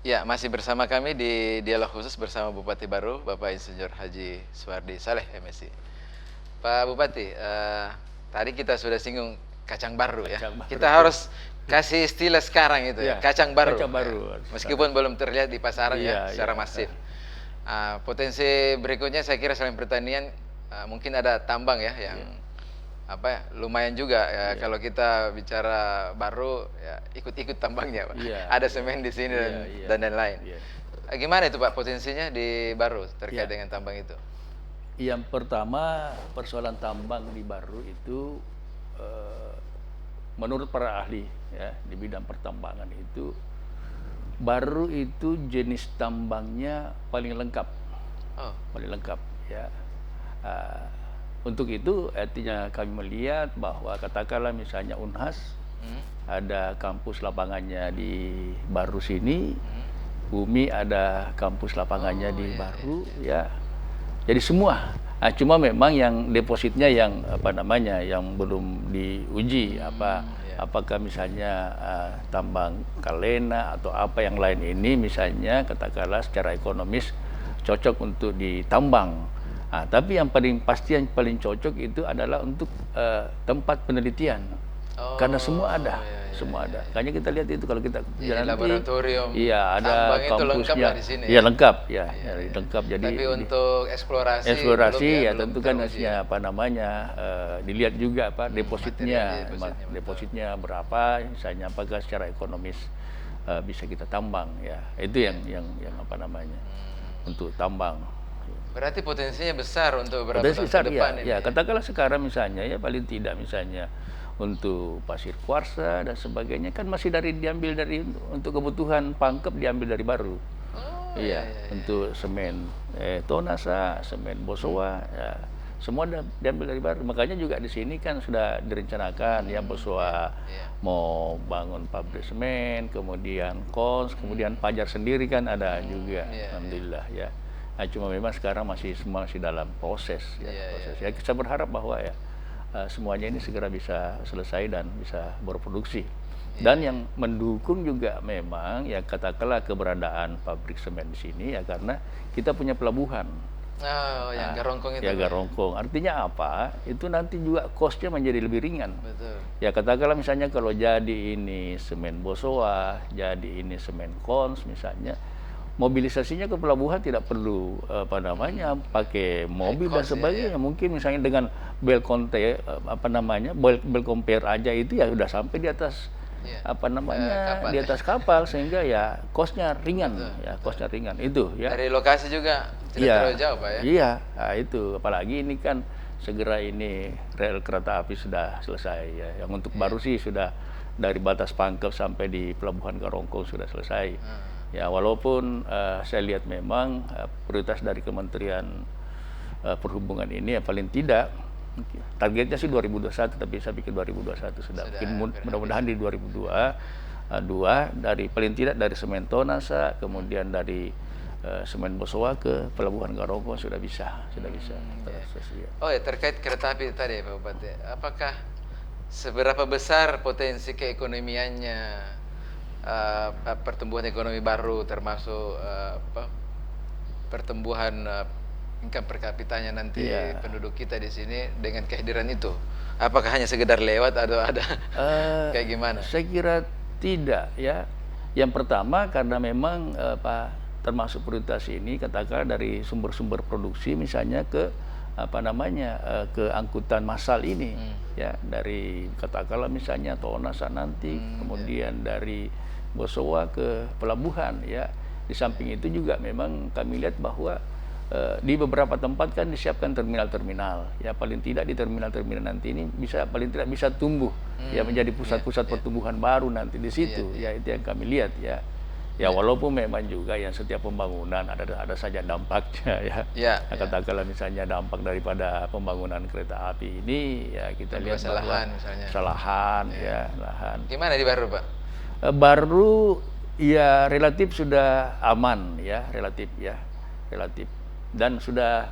Ya, masih bersama kami di dialog khusus bersama Bupati Baru, Bapak Insinyur Haji Suwardi Saleh, MSI. Pak Bupati, tadi kita sudah singgung kacang baru ya. Kacang baru. Kita harus kasih istilah sekarang itu ya, Iya, kacang baru. kacang baru. Ya. Meskipun belum terlihat di pasaran ya, Iya, secara iya. masif. Potensi berikutnya saya kira selain pertanian, mungkin ada tambang ya, yang lumayan juga ya. Kalau kita bicara baru ya, ikut-ikut tambangnya Pak. Iya, Ada semen di sini dan lain-lain. Iya. Gimana itu Pak potensinya di Baru terkait Iya. dengan tambang itu? Yang pertama, persoalan tambang di Baru itu menurut para ahli ya di bidang pertambangan itu, Baru itu jenis tambangnya paling lengkap. Paling lengkap ya. Untuk itu artinya kami melihat bahwa katakanlah misalnya Unhas ada kampus lapangannya di Baru sini, Bumi ada kampus lapangannya di Baru ya. Jadi semua. Cuma memang yang depositnya yang yang belum diuji apakah misalnya tambang Kalena atau apa yang lain ini misalnya katakanlah secara ekonomis cocok untuk ditambang. Tapi yang paling pasti, yang paling cocok itu adalah untuk tempat penelitian. Karena semua ada, semua ada. Kayaknya kita lihat itu kalau kita jalan laboratorium. Iya, ada kampusnya. Di sini. Iya, lengkap ya, lengkap. Jadi tapi untuk eksplorasi ya tentu kan harusnya dilihat juga depositnya berapa, misalnya apakah secara ekonomis bisa kita tambang ya. Itu yang untuk tambang. Berarti potensinya besar untuk beberapa tahun ke depan ini. Ya, katakanlah sekarang misalnya ya paling tidak misalnya untuk pasir kuarsa dan sebagainya kan masih diambil dari untuk kebutuhan pangkep diambil dari Baru. Untuk semen Tonasa, semen Bosowa, ya, semua diambil dari Baru. Makanya juga di sini kan sudah direncanakan ya Bosowa mau bangun pabrik semen, kemudian Kons, kemudian Pajar sendiri kan ada juga. Alhamdulillah ya. Cuma memang sekarang masih dalam proses ya. Ya, kita berharap bahwa ya semuanya ini segera bisa selesai dan bisa berproduksi. Dan yang mendukung juga memang ya katakanlah keberadaan pabrik semen di sini ya karena kita punya pelabuhan. Yang Garongkong itu. Ya Garongkong. Artinya apa? Itu nanti juga cost-nya menjadi lebih ringan. Betul. Ya katakanlah misalnya kalau jadi ini semen Bosowa, jadi ini semen Kons misalnya, mobilisasinya ke pelabuhan tidak perlu pakai mobil dan sebagainya. Mungkin misalnya dengan bel compare aja itu ya udah sampai di atas di atas kapal sehingga ya cost-nya ringan. Cost-nya ringan itu ya. Dari lokasi juga tidak terlalu jauh Pak ya. Iya, itu apalagi ini kan segera ini rel kereta api sudah selesai ya. Yang untuk Baru sih sudah dari batas Pangkep sampai di pelabuhan Garongkong sudah selesai. Ya walaupun saya lihat memang prioritas dari Kementerian Perhubungan ini ya paling tidak targetnya sih 2021, tapi saya pikir 2021 sudah. Mudah-mudahan di 2022 dari paling tidak dari semen Tonasa, kemudian dari semen Bosowa ke pelabuhan Garongkong sudah bisa. Terkait kereta api tadi Pak Bupati, apakah seberapa besar potensi keekonomiannya? Pertumbuhan ekonomi Baru termasuk pertumbuhan income per kapitanya nanti penduduk kita di sini dengan kehadiran itu, apakah hanya sekedar lewat atau ada kayak gimana? Saya kira tidak ya. Yang pertama karena memang termasuk prioritas ini katakan dari sumber-sumber produksi misalnya ke ke angkutan massal ini ya, dari katakanlah misalnya Tonasa nanti kemudian dari Bosowa ke pelabuhan ya. Di samping itu juga memang kami lihat bahwa di beberapa tempat kan disiapkan terminal-terminal ya, paling tidak di terminal-terminal nanti ini paling tidak bisa tumbuh ya menjadi pusat-pusat pertumbuhan baru nanti di situ ya. Itu yang kami lihat ya. Ya walaupun memang juga yang setiap pembangunan ada saja dampaknya ya. Katakanlah misalnya dampak daripada pembangunan kereta api ini ya kita lihat bahwa lahan. Gimana di Baru Pak? Baru ya relatif sudah aman ya, relatif dan sudah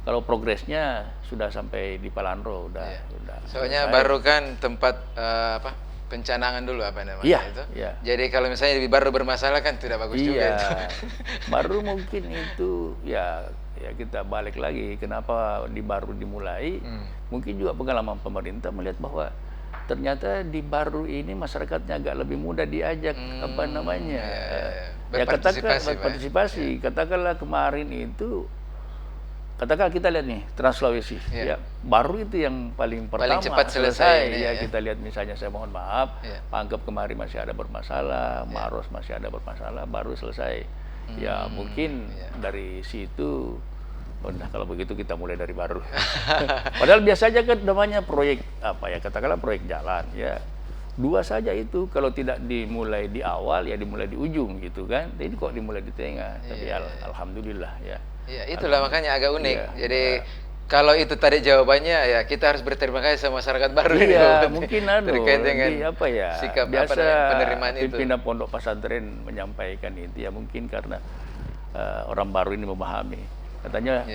kalau progresnya sudah sampai di Palanro udah Soalnya selesai. Baru kan tempat pencanangan dulu apa namanya Iya, itu. iya. Jadi kalau misalnya baru bermasalah kan tidak bagus juga itu. Baru mungkin itu ya kita balik lagi kenapa baru dimulai. Mungkin juga pengalaman pemerintah melihat bahwa ternyata di baru ini masyarakatnya agak lebih mudah diajak apa namanya berpartisipasi. Katakanlah kemarin itu katakanlah kita lihat nih Trans Sulawesi ya baru itu yang paling pertama cepat selesai ini, ya kita lihat misalnya saya mohon maaf Pangkep kemarin masih ada bermasalah, Maros masih ada bermasalah, baru selesai ya mungkin dari situ nah kalau begitu kita mulai dari baru. Padahal biasanya kan namanya proyek apa ya katakanlah proyek jalan ya dua saja itu kalau tidak dimulai di awal ya dimulai di ujung gitu kan. Ini kok dimulai di tengah tapi alhamdulillah ya. Iya, itulah makanya agak unik. Jadi kalau itu tadi jawabannya ya kita harus berterima kasih sama masyarakat baru ini. Iya, mungkin terkait dengan apa ya? Sikap biasa penerimaan itu. Pimpinan pondok pesantren menyampaikan itu ya mungkin karena orang baru ini memahami. Katanya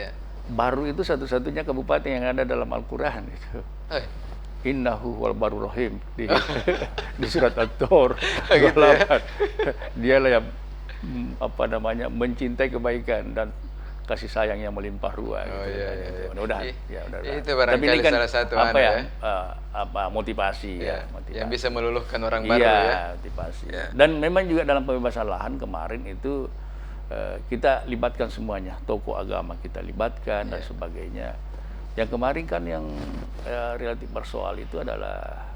baru itu satu-satunya kabupaten yang ada dalam Al-Qur'an itu. Innahu wal baru rahim di surat At-Tur. Gitu ya? Dialah yang apa namanya mencintai kebaikan dan kasih sayang yang melimpah ruah gitu. Mudah-mudahan itu barangkali kan salah satu apa ya motivasi motivasi yang bisa meluluhkan orang baru ya motivasi dan memang juga dalam pembebasan lahan kemarin itu kita libatkan semuanya, tokoh agama kita libatkan dan sebagainya. Yang kemarin kan yang relatif bersoal itu adalah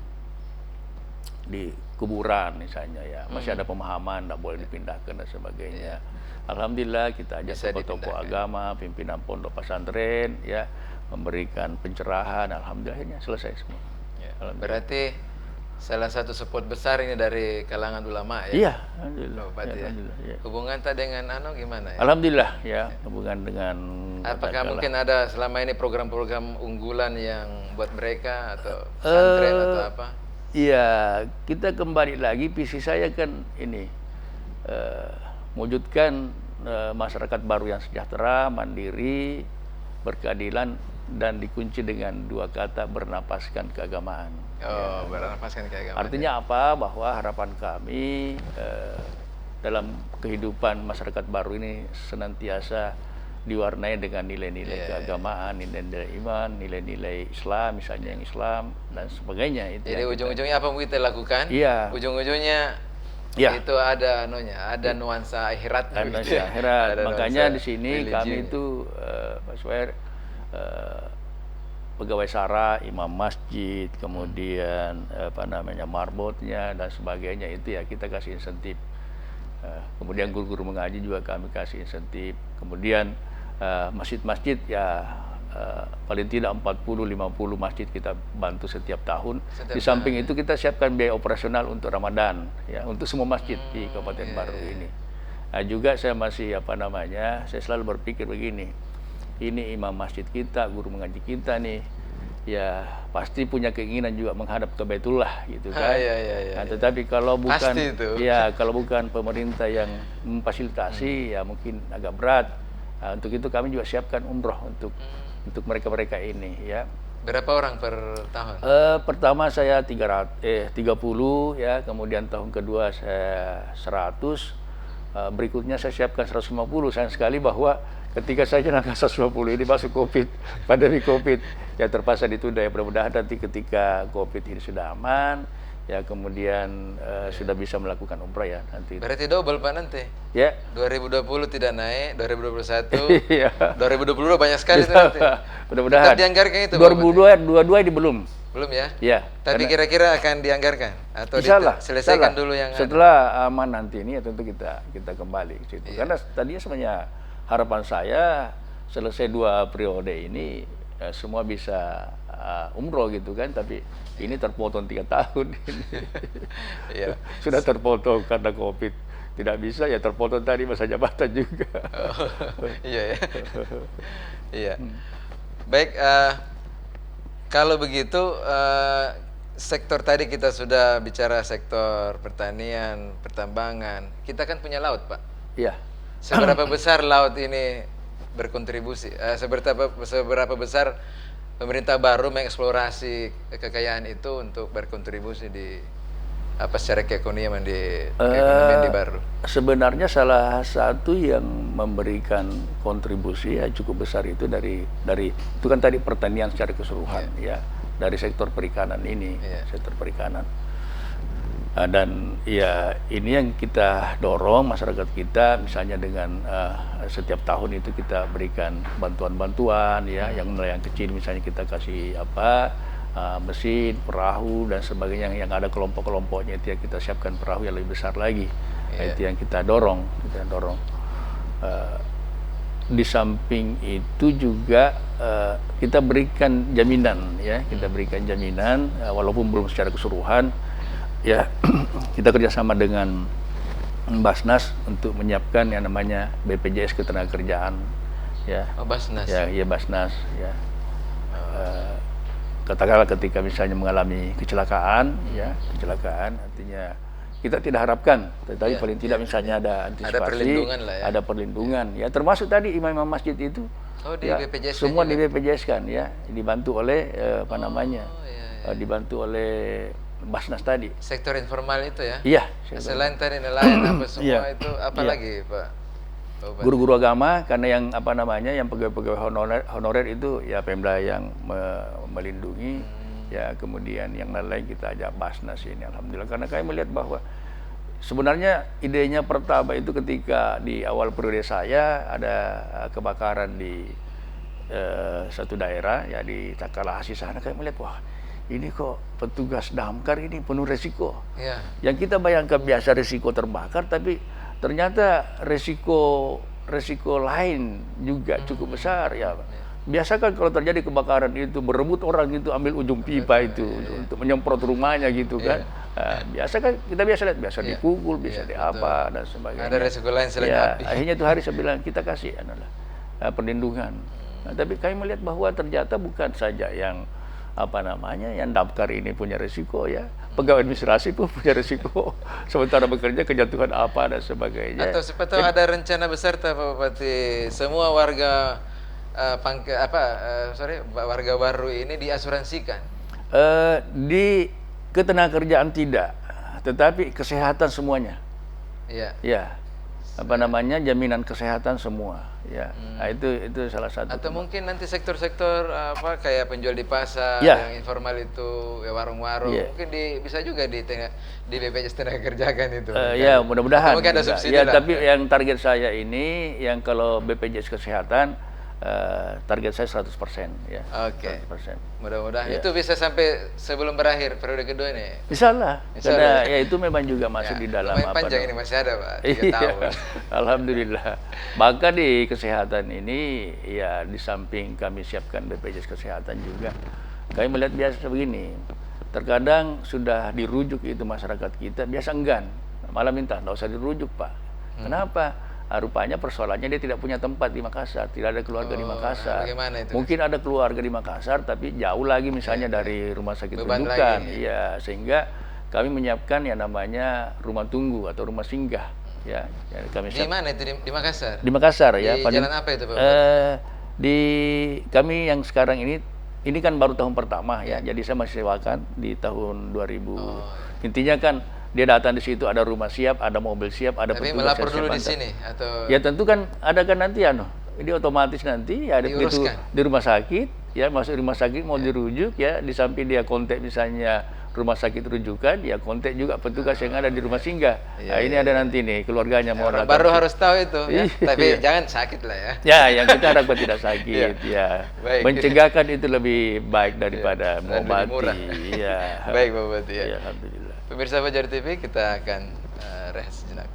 di kuburan misalnya ya masih ada pemahaman tidak boleh dipindahkan dan sebagainya. Alhamdulillah kita ajak tokoh agama, pimpinan pondok pesantren ya memberikan pencerahan, alhamdulillah akhirnya selesai semua. Berarti salah satu support besar ini dari kalangan ulama ya. Iya, alhamdulillah. Hubungan tak dengan gimana ya? Alhamdulillah ya, hubungan dengan apakah mungkin ada selama ini program-program unggulan yang buat mereka atau pesantren atau apa? Iya, kita kembali lagi visi saya kan ini mewujudkan masyarakat baru yang sejahtera, mandiri, berkeadilan dan dikunci dengan dua kata bernapaskan keagamaan. Bernapaskan keagamaan. Artinya apa? Bahwa harapan kami dalam kehidupan masyarakat baru ini senantiasa diwarnai dengan nilai-nilai keagamaan, nilai-nilai iman, nilai-nilai Islam, misalnya yang Islam dan sebagainya. Itu jadi ujung-ujungnya apa yang kita lakukan? Iya. Ujung-ujungnya itu ada ada nuansa akhirat. Nuansa akhirat. Makanya di sini kami itu Pak Suhair pegawai SARA, imam masjid, kemudian apa namanya marbotnya dan sebagainya itu ya kita kasih insentif. Kemudian guru-guru mengaji juga kami kasih insentif. Kemudian masjid-masjid ya paling tidak 40-50 masjid kita bantu setiap tahun. Di samping itu kita siapkan biaya operasional untuk Ramadan ya untuk semua masjid di Kabupaten Baru ini. Nah, juga saya masih saya selalu berpikir begini. Ini imam masjid kita, guru mengaji kita nih ya pasti punya keinginan juga menghadap ke Baitullah gitu kan. Tetapi kalau bukan kalau bukan pemerintah yang memfasilitasi ya mungkin agak berat. Nah, untuk itu kami juga siapkan umroh untuk mereka-mereka ini ya. Berapa orang per tahun? Pertama saya 30 ya, kemudian tahun kedua saya 100, berikutnya saya siapkan 150. Sayang sekali bahwa ketika saya jenangkan 150 ini masuk pandemi Covid, ya terpaksa ditunda ya. Mudah-mudahan nanti ketika Covid ini sudah aman, ya kemudian sudah bisa melakukan umrah ya nanti. Berarti double Pak nanti. Ya. 2020 tidak naik, 2021. Iya. 2022 banyak sekali itu nanti. Mudah-mudahan. Tetap dianggarkan itu. 2022 ini belum. Belum ya? Ya. Tapi kira-kira akan dianggarkan atau selesaikan dulu yang setelah aman nanti ini ya tentu kita kembali ke situ. Karena tadinya sebenarnya harapan saya selesai 2 periode ini semua bisa umroh gitu kan, tapi ini terpotong 3 tahun ini. Sudah terpotong karena Covid, tidak bisa ya terpotong tadi masa jabatan juga. Iya. Baik, kalau begitu sektor tadi kita sudah bicara sektor pertanian, pertambangan. Kita kan punya laut, Pak. Iya. Seberapa besar laut ini berkontribusi? Seberapa besar pemerintah baru mengeksplorasi kekayaan itu untuk berkontribusi di secara keekonomian di Baru? Sebenarnya salah satu yang memberikan kontribusi ya cukup besar itu dari itu kan tadi pertanian secara keseluruhan ya, dari sektor perikanan ini, sektor perikanan. Dan ya ini yang kita dorong masyarakat kita, misalnya dengan setiap tahun itu kita berikan bantuan-bantuan ya, yang nelayan kecil misalnya kita kasih mesin, perahu dan sebagainya, yang ada kelompok-kelompoknya itu ya kita siapkan perahu yang lebih besar lagi. Itu yang kita dorong, di samping itu juga kita berikan jaminan ya, walaupun belum secara keseluruhan ya. Kita kerjasama dengan Basnas untuk menyiapkan yang namanya BPJS Ketenagakerjaan ya. Basnas ya, Basnas ya. Katakanlah ketika misalnya mengalami kecelakaan ya, artinya kita tidak harapkan, tetapi paling tidak misalnya ada antisipasi, ada perlindungan lah ya. Ada perlindungan ya, termasuk tadi imam-imam masjid itu BPJS semua di BPJS kan ya, dibantu oleh dibantu oleh Basnas tadi. Sektor informal itu ya? Iya. Selain tadi nelayan semua itu lagi Pak? Guru-guru agama, karena yang yang pegawai-pegawai honorer itu ya Pemda yang melindungi ya, kemudian yang lain kita ajak Basnas ini, alhamdulillah, karena kami melihat bahwa sebenarnya idenya pertama itu ketika di awal periode saya ada kebakaran di satu daerah ya, di Takalahasi sana, kami melihat wah ini kok petugas damkar ini penuh resiko. Yang kita bayangkan biasa resiko terbakar, tapi ternyata resiko lain juga cukup besar ya. Biasa kan kalau terjadi kebakaran itu berebut orang itu ambil ujung pipa untuk menyemprot rumahnya gitu kan. Biasa kan kita lihat biasa dipukul, bisa diapa dan sebagainya. Ada resiko lain selain api. Akhirnya itu hari saya bilang kita kasih perlindungan. Tapi kami melihat bahwa ternyata bukan saja yang yang damkar ini punya risiko ya, pegawai administrasi pun punya risiko sementara bekerja, kejatuhan apa dan sebagainya. Atau seperti ada rencana besar Pak Bupati, semua warga warga Baru ini diasuransikan? Di ketenagakerjaan tidak, tetapi kesehatan semuanya. Ya, jaminan kesehatan semua ya. Nah, itu salah satu. Atau mungkin nanti sektor-sektor kayak penjual di pasar yang informal itu ya, warung-warung mungkin bisa juga di BPJS Tenagakerjaan itu. Ya, mudah-mudahan. Mungkin ada subsidi ya, lah. Tapi yang target saya ini yang kalau BPJS Kesehatan target saya 100% ya. Oke. 100%. Mudah-mudahan itu bisa sampai sebelum berakhir periode kedua ini. Insyaallah. Karena ya itu memang juga masuk di dalam panjang ini masih ada Pak, 3 tahun. Alhamdulillah. Bahkan di kesehatan ini ya, di samping kami siapkan BPJS Kesehatan juga, kami melihat biasa begini. Terkadang sudah dirujuk itu masyarakat kita biasa enggan, malah minta nggak usah dirujuk Pak. Kenapa? Rupanya persoalannya dia tidak punya tempat di Makassar, tidak ada keluarga di Makassar. Itu? Mungkin ada keluarga di Makassar tapi jauh lagi misalnya dari rumah sakit rujukan. Iya, sehingga kami menyiapkan yang namanya rumah tunggu atau rumah singgah ya. Kami di mana itu di Makassar? Di Makassar ya. Di jalan apa itu Pak? Kami yang sekarang ini kan baru tahun pertama ya. Jadi saya masih sewakan di tahun 2000. Intinya kan dia datang di situ, ada rumah siap, ada mobil siap, ada tapi petugas melapor dulu siap di sini atau ya tentu kan ada kan nanti ini otomatis nanti ya, ada begitu di rumah sakit ya, masuk rumah sakit mau dirujuk ya, di samping dia kontak misalnya rumah sakit rujukan ya, kontak juga petugas yang ada di rumah singgah. Ini ada nanti nih keluarganya mau datang. Baru harus tahu itu ya. Tapi jangan sakit lah ya. Ya, yang kita harapkan tidak sakit ya. Baik. Mencegahkan itu lebih baik daripada mengobati. Baik Pak Bupati ya. Alhamdulillah. Pemirsa Fajar TV, kita akan rehat sejenak.